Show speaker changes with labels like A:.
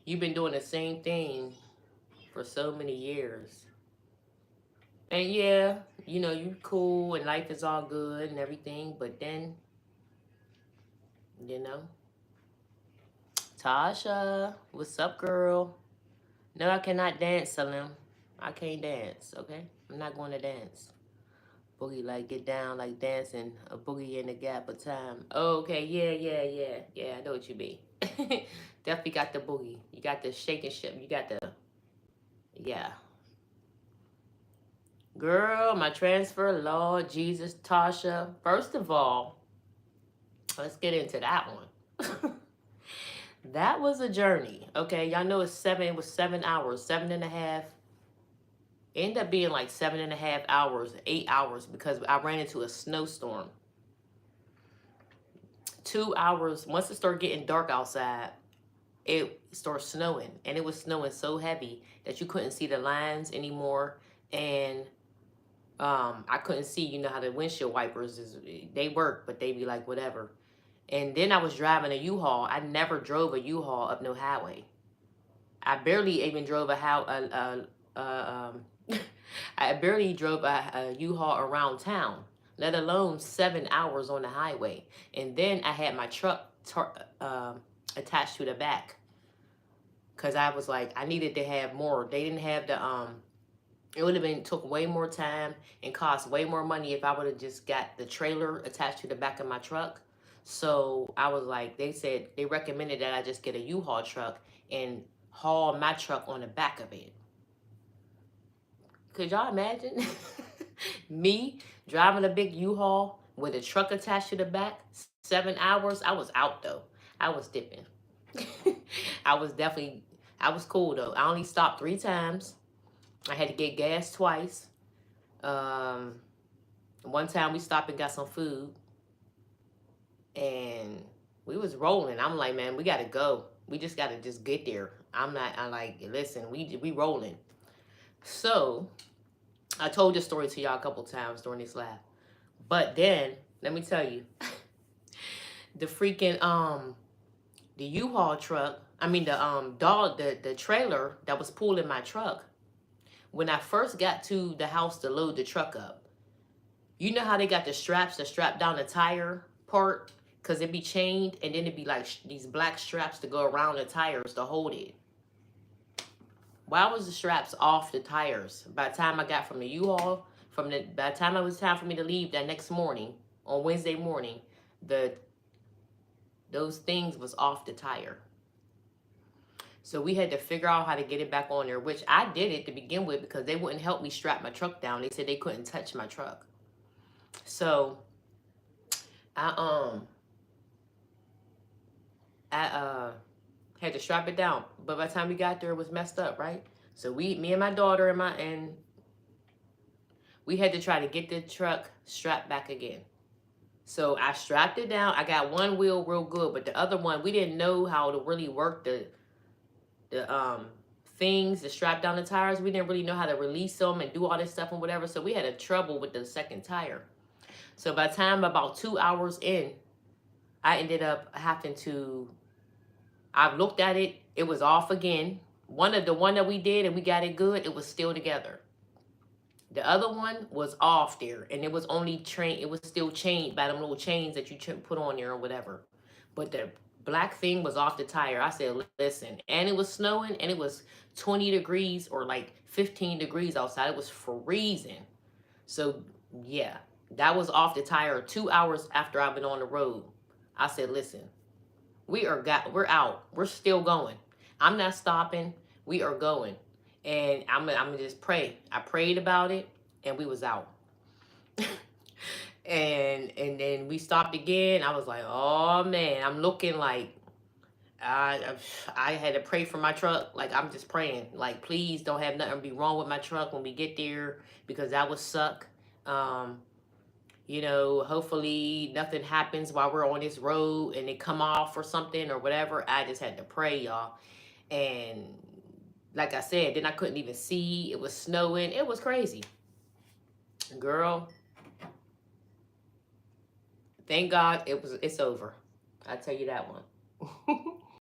A: You've been doing the same thing for so many years. And yeah, you know, you cool and life is all good and everything, but then, you know, Tasha, what's up, girl? No, I cannot dance, Salim. I can't dance, okay? I'm not going to dance. Boogie like get down like dancing, a boogie in the gap of time. Oh, okay, yeah. I know what you mean. Definitely got the boogie. You got the shake and shit. You got the yeah. Girl, my transfer, Lord Jesus, Tasha. First of all, let's get into that one. That was a journey. Okay, y'all know it was 7 hours, 7.5. It ended up being like 7.5 hours, 8 hours because I ran into a snowstorm. 2 hours, once it started getting dark outside, it started snowing. And it was snowing so heavy that you couldn't see the lines anymore. And I couldn't see, you know how the windshield wipers is, they work, but they be like whatever. And then I was driving a U-Haul. I never drove a U-Haul up no highway. I barely even drove I barely drove a U-Haul around town, let alone 7 hours on the highway. And then I had my truck attached to the back because I was like, I needed to have more. They didn't have the it would have been took way more time and cost way more money if I would have just got the trailer attached to the back of my truck. So I was like, they said they recommended that I just get a U-Haul truck and haul my truck on the back of it. Could y'all imagine me driving a big U-Haul with a truck attached to the back? 7 hours. I was out though. I was dipping. I was definitely. I was cool though. I only stopped 3 times. I had to get gas twice. Um, One time we stopped and got some food, and we was rolling. I'm like, man, we gotta go. We just gotta just get there. I like, listen, we rolling. So I told this story to y'all a couple times during this live. But then, let me tell you, the freaking the U-Haul truck, I mean the trailer that was pulling my truck, when I first got to the house to load the truck up, you know how they got the straps to strap down the tire part? Because it be chained and then it'd be like these black straps to go around the tires to hold it. Why was the straps off the tires? By the time I got from the U-Haul, by the time it was time for me to leave that next morning, on Wednesday morning, those things was off the tire. So we had to figure out how to get it back on there, which I did it to begin with because they wouldn't help me strap my truck down. They said they couldn't touch my truck. So I had to strap it down. But by the time we got there, it was messed up, right? So me and my daughter and we had to try to get the truck strapped back again. So I strapped it down. I got one wheel real good, but the other one, we didn't know how to really work the things to strap down the tires. We didn't really know how to release them and do all this stuff and whatever. So we had a trouble with the second tire. So by the time about 2 hours in, I ended up having to, I looked at it, it was off again. One that we did and we got it good, it was still together. The other one was off there, and it was it was still chained by them little chains that you put on there or whatever. But the black thing was off the tire. I said, listen, and it was snowing, and it was 20 degrees or like 15 degrees outside. It was freezing. So yeah, that was off the tire 2 hours after I've been on the road. I said, listen, we're out. We're still going. I'm not stopping. We are going. And I'm gonna just pray. I prayed about it, and we was out. and then we stopped again. I was like, oh man, I'm looking like I had to pray for my truck. Like I'm just praying, like please don't have nothing be wrong with my truck when we get there because that would suck. You know, hopefully nothing happens while we're on this road and it come off or something or whatever. I just had to pray, y'all. And like I said, then I couldn't even see. It was snowing. It was crazy. Girl, thank God it's over. I tell you that one.